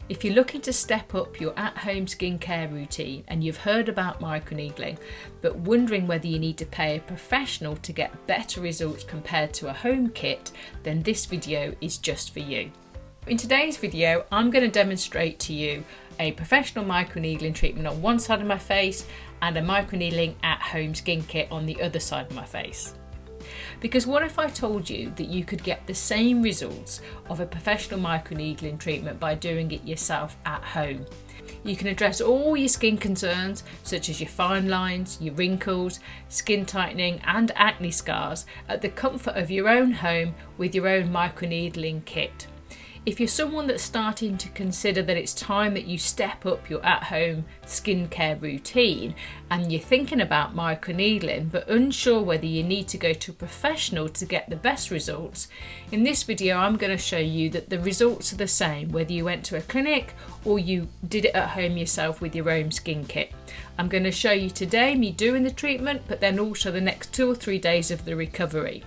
If you're looking to step up your at-home skincare routine and you've heard about microneedling, but wondering whether you need to pay a professional to get better results compared to a home kit, then this video is just for you. In today's video, I'm going to demonstrate to you a professional microneedling treatment on one side of my face and a microneedling at-home skin kit on the other side of my face. Because what if I told you that you could get the same results of a professional microneedling treatment by doing it yourself at home? You can address all your skin concerns such as your fine lines, your wrinkles, skin tightening and acne scars at the comfort of your own home with your own microneedling kit. If you're someone that's starting to consider that it's time that you step up your at-home skincare routine and you're thinking about microneedling but unsure whether you need to go to a professional to get the best results, in this video I'm going to show you that the results are the same whether you went to a clinic or you did it at home yourself with your own skin kit. I'm going to show you today me doing the treatment, but then also the next 2 or 3 days of the recovery.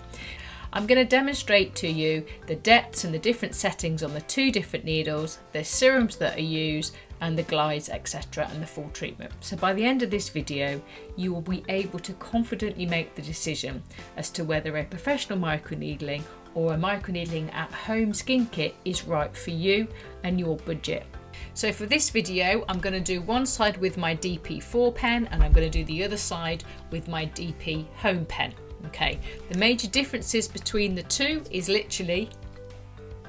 I'm going to demonstrate to you the depths and the different settings on the 2 different needles, the serums that are used and the glides, etc. and the full treatment. So by the end of this video you will be able to confidently make the decision as to whether a professional microneedling or a microneedling at home skin kit is right for you and your budget. So for this video I'm going to do one side with my DP4 pen and I'm going to do the other side with my DP home pen. Okay, the major differences between the two is literally,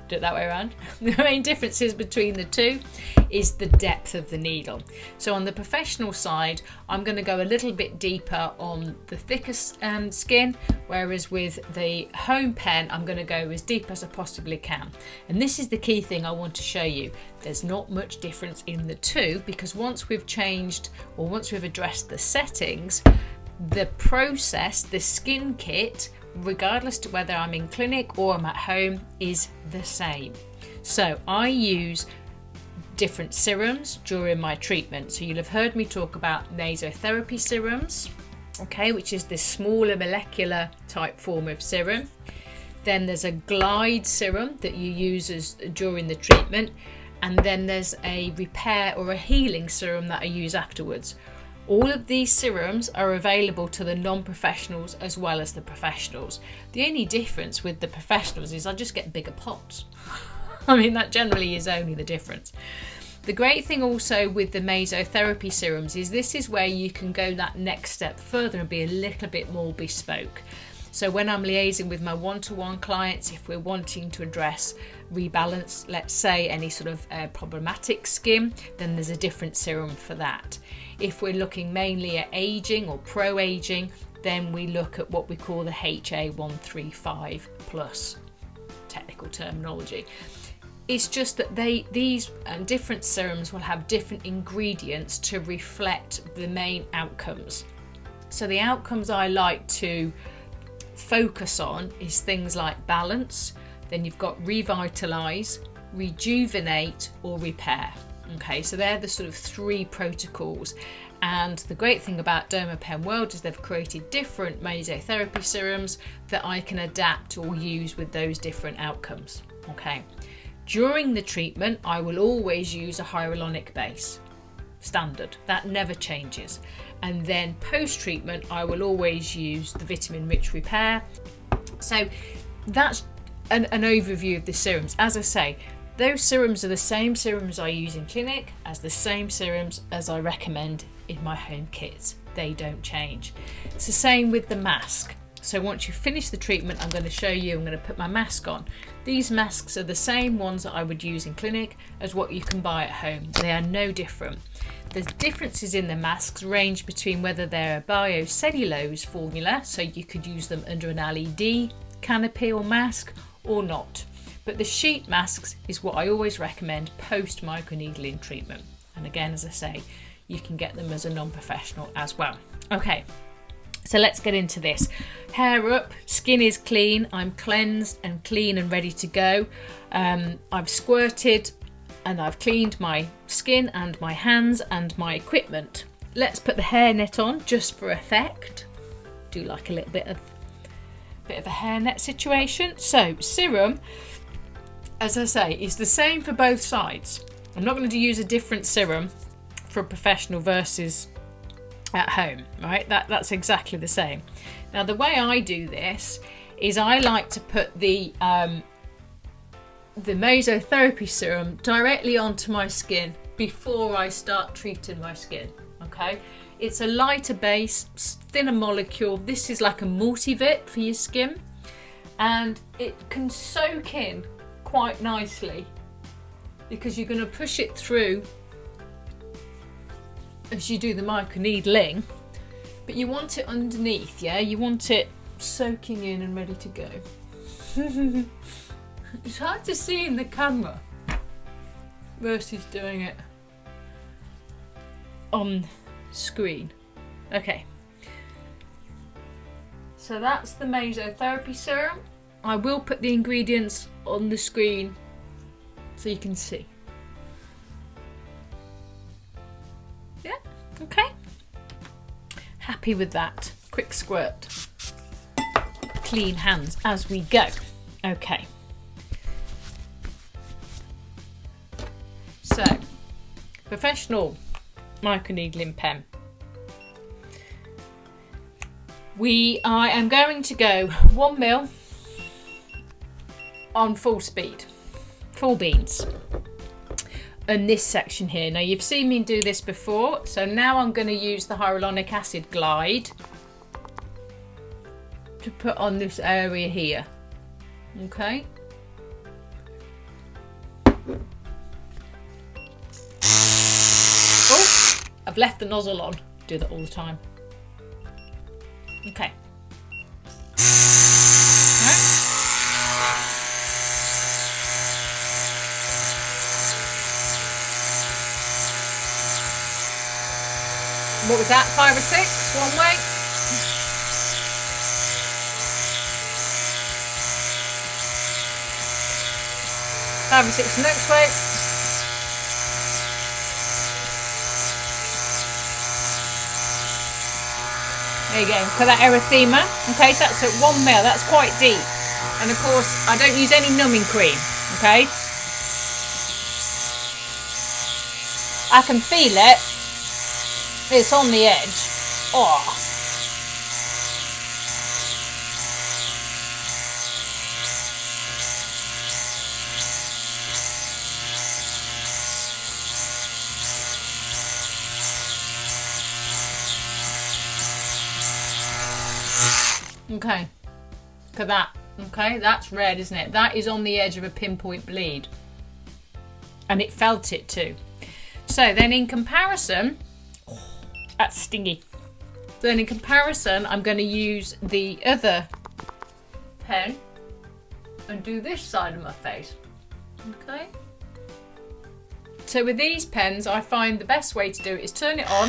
do it that way around, the main differences between the two is the depth of the needle. So on the professional side, I'm going to go a little bit deeper on the thicker skin, whereas with the home pen, I'm going to go as deep as I possibly can. And this is the key thing I want to show you. There's not much difference in the two because once we've changed or once we've addressed the settings, the process, the skin kit, regardless to whether I'm in clinic or I'm at home, is the same. So I use different serums during my treatment. So you'll have heard me talk about nasotherapy serums, okay, which is this smaller molecular type form of serum. Then there's a glide serum that you use during the treatment, and then there's a repair or a healing serum that I use afterwards. All of these serums are available to the non-professionals as well as the professionals. The only difference with the professionals is I just get bigger pots. I mean, that generally is only the difference. The great thing also with the mesotherapy serums is this is where you can go that next step further and be a little bit more bespoke. So when I'm liaising with my one-to-one clients, if we're wanting to address rebalance, let's say any sort of problematic skin, then there's a different serum for that. If we're looking mainly at aging or pro-aging, then we look at what we call the HA135 plus, technical terminology. It's just that these different serums will have different ingredients to reflect the main outcomes. So the outcomes I like to focus on is things like balance, then you've got revitalize, rejuvenate or repair. Okay, so they're the sort of 3 protocols, and the great thing about Dermapen World is they've created different mesotherapy serums that I can adapt or use with those different outcomes. Okay, during the treatment I will always use a hyaluronic base, standard, that never changes. And then post-treatment I will always use the vitamin rich repair. So that's an overview of the serums. As I say, those serums are the same serums I use in clinic as the same serums as I recommend in my home kits. They don't change. It's the same with the mask. So once you finish the treatment, I'm going to show you, I'm going to put my mask on. These masks are the same ones that I would use in clinic as what you can buy at home. They are no different. The differences in the masks range between whether they're a biocellulose formula, so you could use them under an LED canopy or mask, or not. But the sheet masks is what I always recommend post microneedling treatment. And again, as I say, you can get them as a non-professional as well. Okay, so let's get into this. Hair up, skin is clean, I'm cleansed and clean and ready to go. I've squirted and I've cleaned my skin and my hands and my equipment. Let's put the hairnet on just for effect. Do like a little bit of a hairnet situation. So serum, as I say, is the same for both sides. I'm not going to use a different serum for a professional versus at home, right? That's exactly the same. Now, the way I do this is I like to put the mesotherapy serum directly onto my skin before I start treating my skin, okay? It's a lighter base, thinner molecule. This is like a multivit for your skin, and it can soak in quite nicely because you're going to push it through as you do the microneedling, but you want it underneath, yeah? You want it soaking in and ready to go. It's hard to see in the camera versus doing it on screen. Okay, so that's the mesotherapy serum. I will put the ingredients on the screen so you can see. Yeah, okay. Happy with that. Quick squirt. Clean hands as we go. Okay. So, professional microneedling pen. I am going to go 1 mil on full speed, full beans. And this section here. Now, you've seen me do this before, so now I'm going to use the hyaluronic acid glide to put on this area here. Okay. Oh, I've left the nozzle on. Do that all the time. Okay. What was that, 5 or 6 one way? Five or six next way. There you go, for that erythema. Okay, so that's at 1 mil, that's quite deep. And of course, I don't use any numbing cream, okay? I can feel it. It's on the edge. Oh. Okay, look at that. Okay, that's red, isn't it? That is on the edge of a pinpoint bleed. And it felt it too. So then in comparison, that's stingy. Then in comparison, I'm going to use the other pen and do this side of my face. Okay. So with these pens, I find the best way to do it is turn it on,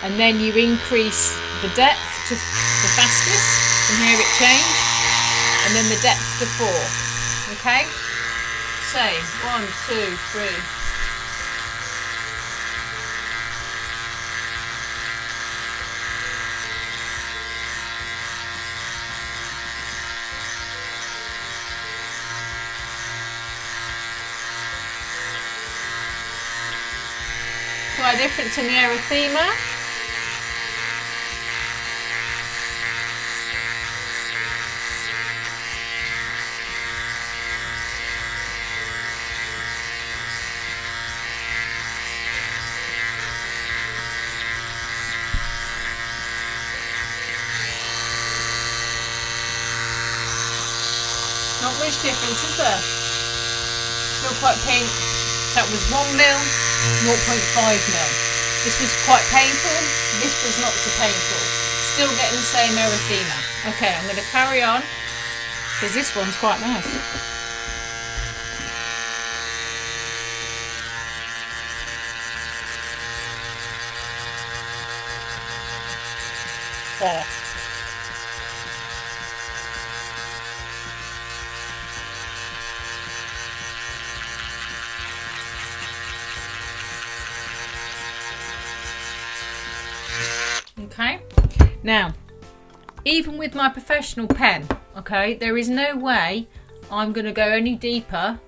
and then you increase the depth to the fastest. You can hear it change, and then the depth to 4. Okay. Same. 1, 2, 3. Quite a difference in the erythema. Not much difference, is there? Still quite pink. That was 1 mil, 0.5 mil. This was quite painful. This was not so painful. Still getting the same erythema. Okay, I'm going to carry on because this one's quite nice. Oh. Okay, now even with my professional pen, okay, there is no way I'm going to go any deeper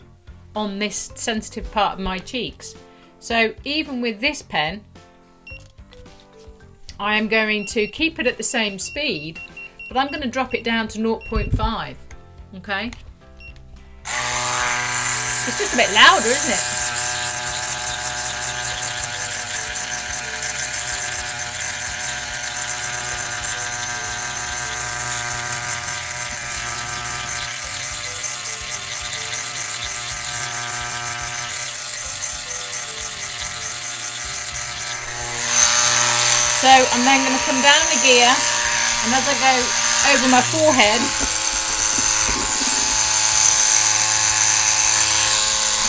on this sensitive part of my cheeks. So even with this pen, I am going to keep it at the same speed, but I'm going to drop it down to 0.5. Okay? It's just a bit louder, isn't it? So I'm then going to come down the gear, and as I go over my forehead,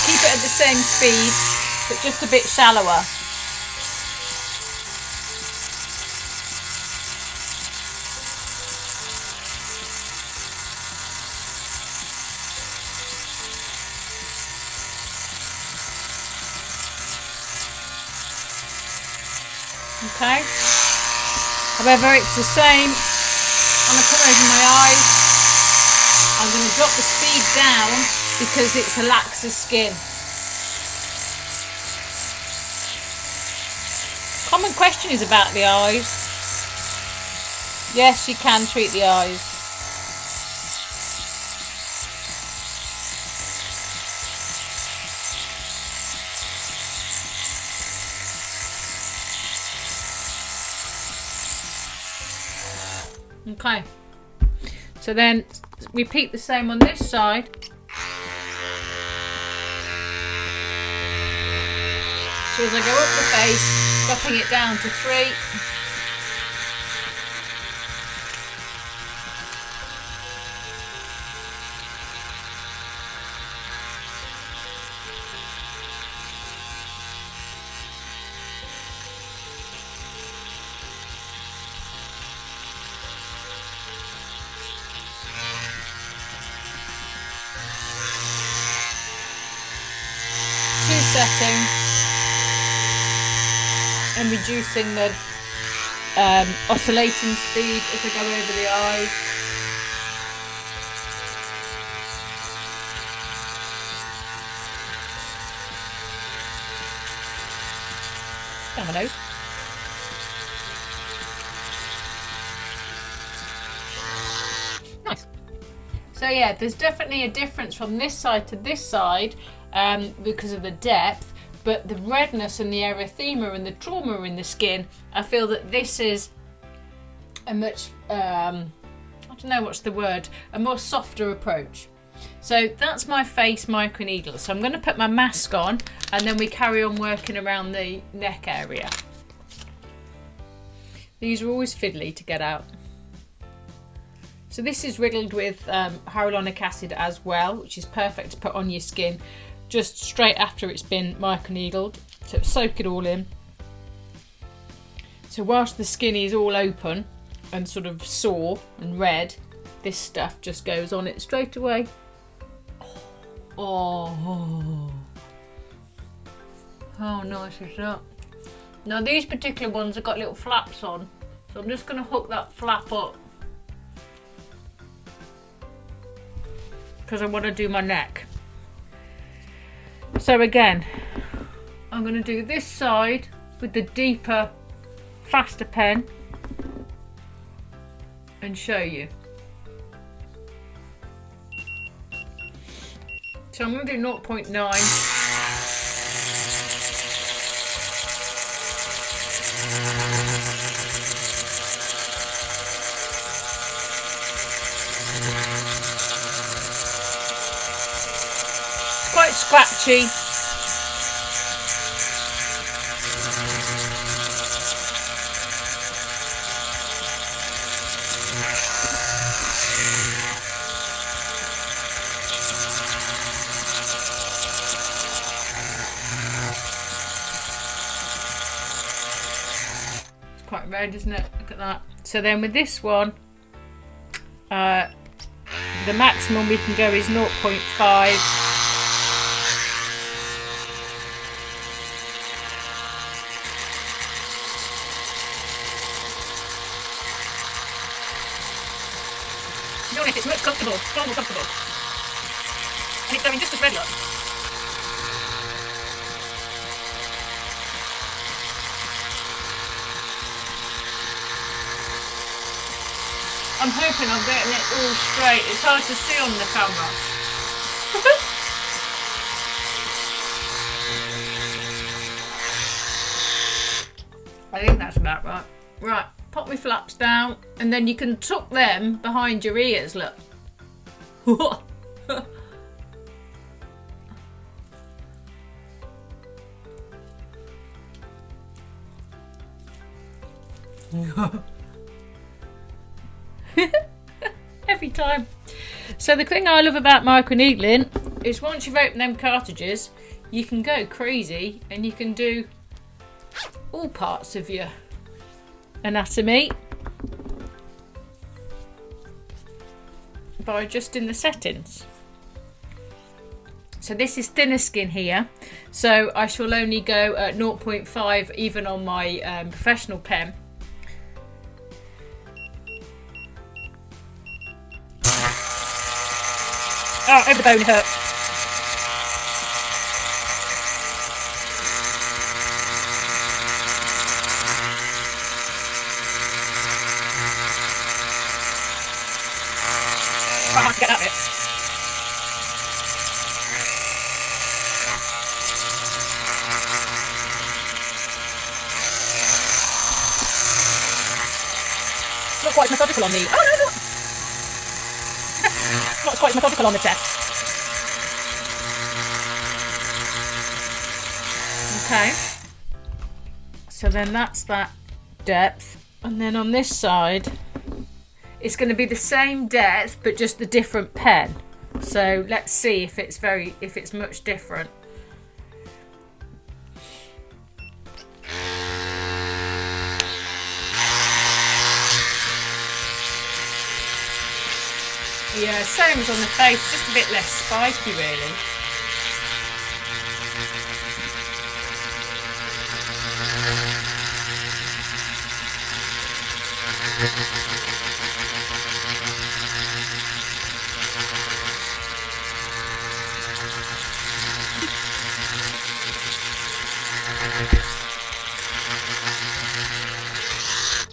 keep it at the same speed, but just a bit shallower. Okay, however it's the same when I come over my eyes. I'm going to drop the speed down because it's a laxer skin. Common question is about the eyes. Yes, you can treat the eyes. Okay, so then repeat the same on this side. So as I go up the face, dropping it down to 3. Setting and reducing the oscillating speed as I go over the eyes. Down my nose. Nice. So yeah, there's definitely a difference from this side to this side. Because of the depth, but the redness and the erythema and the trauma in the skin, I feel that this is a much, I don't know what's the word, a more softer approach. So that's my face microneedle. So I'm going to put my mask on and then we carry on working around the neck area. These are always fiddly to get out. So this is riddled with hyaluronic acid as well, which is perfect to put on your skin just straight after it's been microneedled, so soak it all in. So whilst the skin is all open and sort of sore and red, this stuff just goes on it straight away. Oh, how nice is that? Now these particular ones have got little flaps on, so I'm just going to hook that flap up because I want to do my neck. So again, I'm going to do this side with the deeper, faster pen and show you. So I'm going to do 0.9. Quite scratchy. It's quite red, isn't it? Look at that. So then with this one, the maximum we can go is 0.5. It's much comfortable, far more comfortable. And it's going just as red, look. I'm hoping I'm getting it all straight. It's hard to see on the camera. I think that's about right. Right, pop my flaps down and then you can tuck them behind your ears, look. Every time. So the thing I love about microneedling is once you've opened them cartridges, you can go crazy and you can do all parts of your anatomy by adjusting the settings. So this is thinner skin here, so I shall only go at 0.5 even on my professional pen. Oh, over the bone hurts. Quite hard to get that bit. Not quite as methodical on the... Oh no, no! Not quite as methodical on the chest. Okay. So then that's that depth. And then on this side, it's going to be the same depth, but just the different pen. So let's see if it's much different. Yeah, Serums on the face, just a bit less spiky really.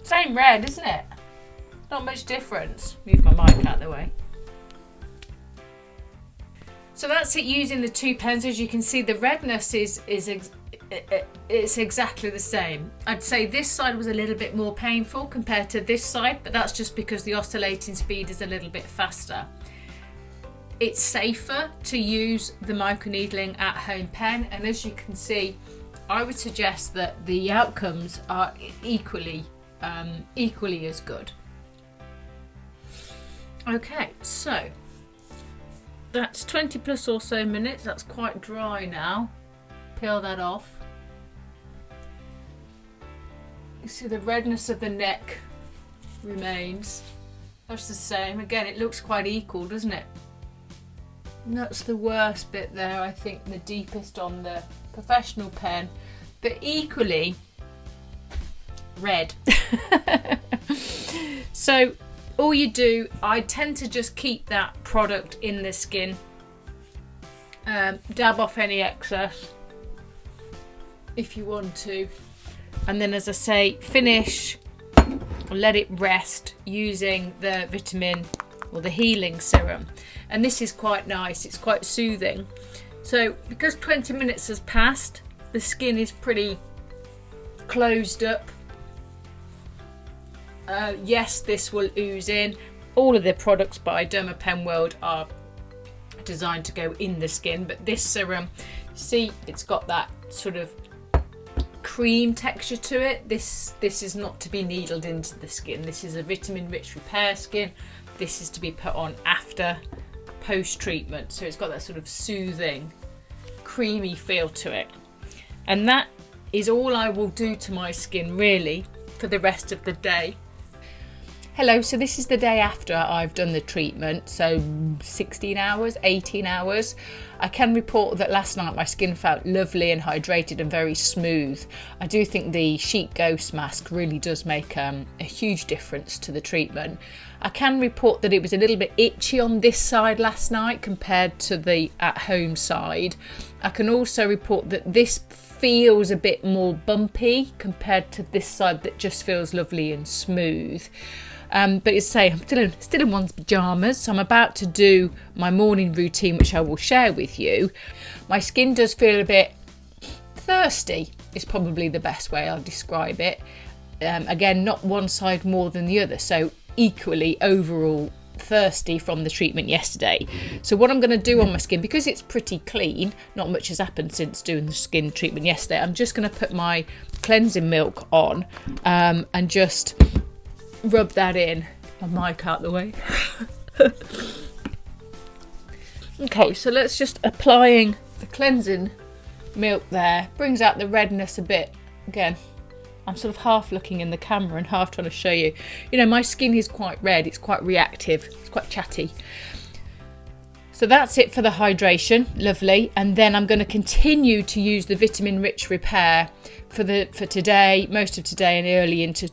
Same red, isn't it? Not much difference. Move my mic out of the way. So that's it using the two pens. As you can see, the redness is exactly the same. I'd say this side was a little bit more painful compared to this side, but that's just because the oscillating speed is a little bit faster. It's safer to use the microneedling at home pen, and as you can see, I would suggest that the outcomes are equally as good. Okay, so that's 20 plus or so minutes. That's quite dry now. Peel that off. You see the redness of the neck remains. That's the same. Again, it looks quite equal, doesn't it? And that's the worst bit there, I think, the deepest on the professional pen, but equally red. So all you do, I tend to just keep that product in the skin, dab off any excess if you want to, and then, as I say, finish and let it rest using the vitamin or the healing serum. And this is quite nice, it's quite soothing. So because 20 minutes has passed, the skin is pretty closed up. Yes, this will ooze in. All of the products by Dermapen World are designed to go in the skin, but this serum, see, it's got that sort of cream texture to it. This is not to be needled into the skin. This is a vitamin-rich repair skin. This is to be put on after post-treatment, so it's got that sort of soothing, creamy feel to it. And that is all I will do to my skin really for the rest of the day. Hello, so this is the day after I've done the treatment, so 16 hours, 18 hours. I can report that last night my skin felt lovely and hydrated and very smooth. I do think the Sheet Ghost mask really does make a huge difference to the treatment. I can report that it was a little bit itchy on this side last night compared to the at-home side. I can also report that this feels a bit more bumpy compared to this side that just feels lovely and smooth. But it's say I'm still in one's pyjamas, so I'm about to do my morning routine, which I will share with you. My skin does feel a bit thirsty, is probably the best way I'll describe it. Again, not one side more than the other, so equally overall thirsty from the treatment yesterday. So what I'm going to do on my skin, because it's pretty clean, not much has happened since doing the skin treatment yesterday, I'm just going to put my cleansing milk on and just rub that in. My mic out the way. Okay, so let's just applying the cleansing milk there. Brings out the redness a bit. Again, I'm sort of half looking in the camera and half trying to show you. You know, my skin is quite red, it's quite reactive, it's quite chatty. So that's it for the hydration, lovely. And then I'm going to continue to use the vitamin rich repair for today, most of today and early into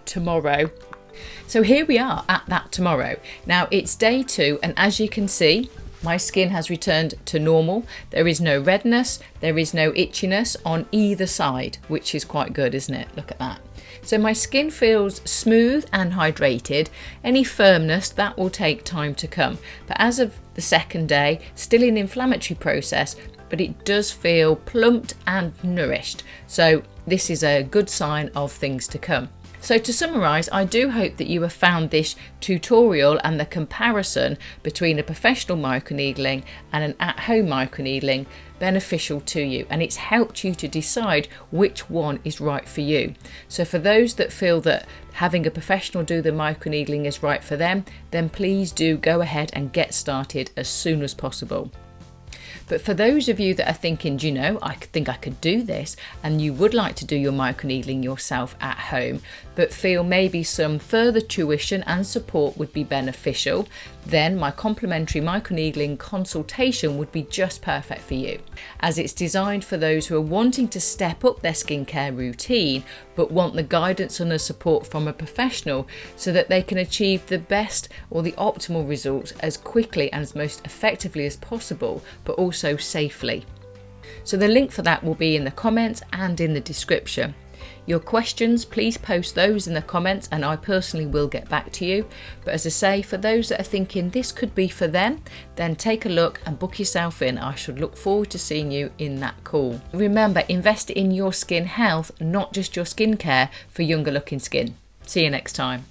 tomorrow. So here we are at that tomorrow. Now it's day 2, and as you can see, my skin has returned to normal. There is no redness, there is no itchiness on either side, which is quite good, isn't it? Look at that. So my skin feels smooth and hydrated. Any firmness, that will take time to come. But as of the second day, still an inflammatory process, but it does feel plumped and nourished. So this is a good sign of things to come. So to summarise, I do hope that you have found this tutorial and the comparison between a professional microneedling and an at-home microneedling beneficial to you, and it's helped you to decide which one is right for you. So for those that feel that having a professional do the microneedling is right for them, then please do go ahead and get started as soon as possible. But for those of you that are thinking, do you know, I think I could do this, and you would like to do your microneedling yourself at home, but feel maybe some further tuition and support would be beneficial, then my complimentary microneedling consultation would be just perfect for you, as it's designed for those who are wanting to step up their skincare routine, but want the guidance and the support from a professional so that they can achieve the best or the optimal results as quickly and as most effectively as possible, but also safely. So the link for that will be in the comments and in the description. Your questions, please post those in the comments and I personally will get back to you. But as I say, for those that are thinking this could be for them, then take a look and book yourself in. I should look forward to seeing you in that call. Remember, invest in your skin health, not just your skincare for younger looking skin. See you next time.